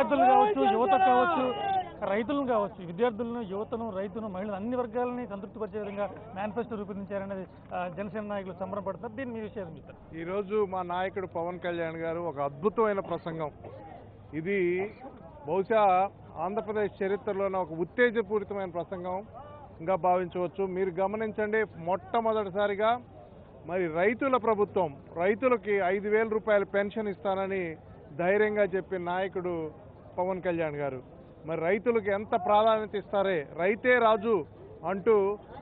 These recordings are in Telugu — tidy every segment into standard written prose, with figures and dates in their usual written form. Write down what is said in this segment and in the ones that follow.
విద్యార్థులు కావచ్చు, యువత కావచ్చు, రైతులను కావచ్చు, విద్యార్థులను, యువతను, రైతును, మహిళలు అన్ని వర్గాలని సంతృప్తిపరిచే విధంగా మేనిఫెస్టో రూపొందించారనేది జనసేన నాయకులు సంబరపడతారు. దీన్ని మీ విషయం చెప్తారు. ఈరోజు మా నాయకుడు పవన్ కళ్యాణ్ గారు ఒక అద్భుతమైన ప్రసంగం. ఇది బహుశా ఆంధ్రప్రదేశ్ చరిత్రలోనే ఒక ఉత్తేజపూరితమైన ప్రసంగంగా భావించవచ్చు. మీరు గమనించండి, మొట్టమొదటిసారిగా మరి రైతుల ప్రభుత్వం, రైతులకి 5,000 రూపాయల పెన్షన్ ఇస్తానని ధైర్యంగా చెప్పిన నాయకుడు పవన్ కళ్యాణ్ గారు. మరి రైతులకు ఎంత ప్రాధాన్యత ఇస్తారే, రైతే రాజు అంటూ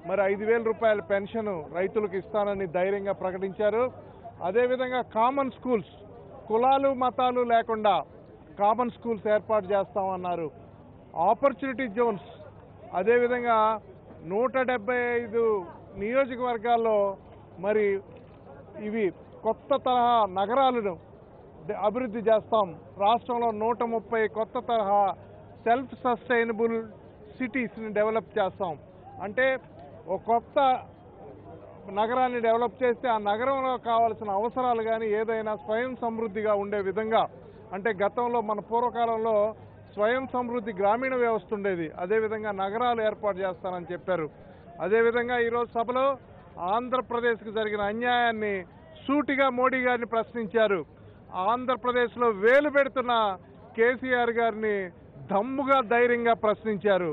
మరి 5,000 రూపాయల పెన్షన్ రైతులకు ఇస్తానని ధైర్యంగా ప్రకటించారు. అదేవిధంగా కామన్ స్కూల్స్, కులాలు మతాలు లేకుండా కామన్ స్కూల్స్ ఏర్పాటు చేస్తామన్నారు. ఆపర్చునిటీ జోన్స్, అదేవిధంగా 175 నియోజకవర్గాల్లో మరి ఇవి కొత్త తరహా నగరాలను అభివృద్ధి చేస్తాం. రాష్ట్రంలో 130 కొత్త తరహా సెల్ఫ్ సస్టైనబుల్ సిటీస్ని డెవలప్ చేస్తాం. అంటే ఒక కొత్త నగరాన్ని డెవలప్ చేస్తే ఆ నగరంలో కావాల్సిన అవసరాలు కానీ ఏదైనా స్వయం సమృద్ధిగా ఉండే విధంగా, అంటే గతంలో మన పూర్వకాలంలో స్వయం సమృద్ధి గ్రామీణ వ్యవస్థ ఉండేది, అదేవిధంగా నగరాలు ఏర్పాటు చేస్తానని చెప్పారు. అదేవిధంగా ఈరోజు సభలో ఆంధ్రప్రదేశ్కి జరిగిన అన్యాయాన్ని సూటిగా మోడీ గారిని ప్రశ్నించారు. ఆంధ్రప్రదేశ్లో వేలు పెడుతున్న కేసీఆర్ గారిని దమ్ముగా ధైర్యంగా ప్రశ్నించారు.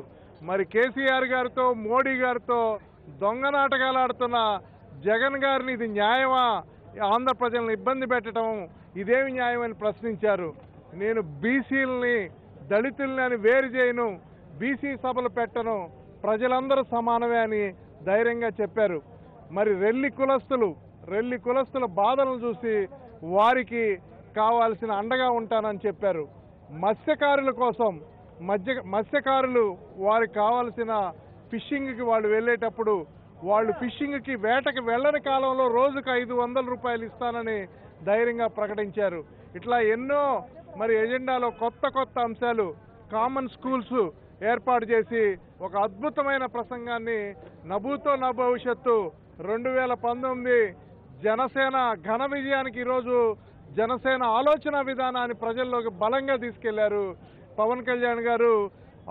మరి కేసీఆర్ గారితో, మోడీ గారితో దొంగ నాటకాలు ఆడుతున్న జగన్ గారిని ఇది న్యాయమా, ఆంధ్ర ప్రజలను ఇబ్బంది పెట్టడం ఇదేమి న్యాయమని ప్రశ్నించారు. నేను బీసీలని, దళితుల్ని అని వేరు చేయను, బీసీ సభలు పెట్టను, ప్రజలందరూ సమానమే అని ధైర్యంగా చెప్పారు. మరి రెల్లి కులస్తుల బాధలను చూసి వారికి కావాల్సిన అండగా ఉంటానని చెప్పారు. మత్స్యకారుల కోసం, మత్స్యకారులు వారికి కావాల్సిన ఫిషింగ్కి వాళ్ళు వెళ్ళేటప్పుడు వాళ్ళు ఫిషింగ్కి, వేటకి వెళ్ళని కాలంలో రోజుకు 500 రూపాయలు ఇస్తానని ధైర్యంగా ప్రకటించారు. ఇట్లా ఎన్నో మరి ఎజెండాలో కొత్త అంశాలు, కామన్ స్కూల్స్ ఏర్పాటు చేసి ఒక అద్భుతమైన ప్రసంగాన్ని నభూతో నా భవిష్యత్తు 2019 జనసేన ఘన విజయానికి ఈరోజు జనసేన ఆలోచన విధానాన్ని ప్రజల్లోకి బలంగా తీసుకెళ్లారు పవన్ కళ్యాణ్ గారు.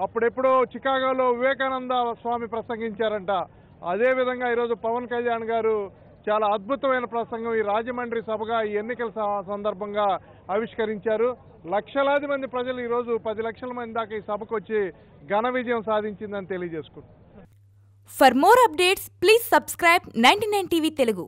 అప్పుడెప్పుడో చికాగోలో వివేకానంద స్వామి ప్రసంగించారంట. అదేవిధంగా ఈరోజు పవన్ కళ్యాణ్ గారు చాలా అద్భుతమైన ప్రసంగం ఈ రాజమండ్రి సభగా ఈ ఎన్నికల సందర్భంగా ఆవిష్కరించారు. లక్షలాది మంది ప్రజలు ఈరోజు 10 లక్షల మంది దాకా ఈ సభకు వచ్చి ఘన విజయం సాధించిందని తెలియజేసుకుంటున్నారు. For more updates, please subscribe 99 TV Telugu.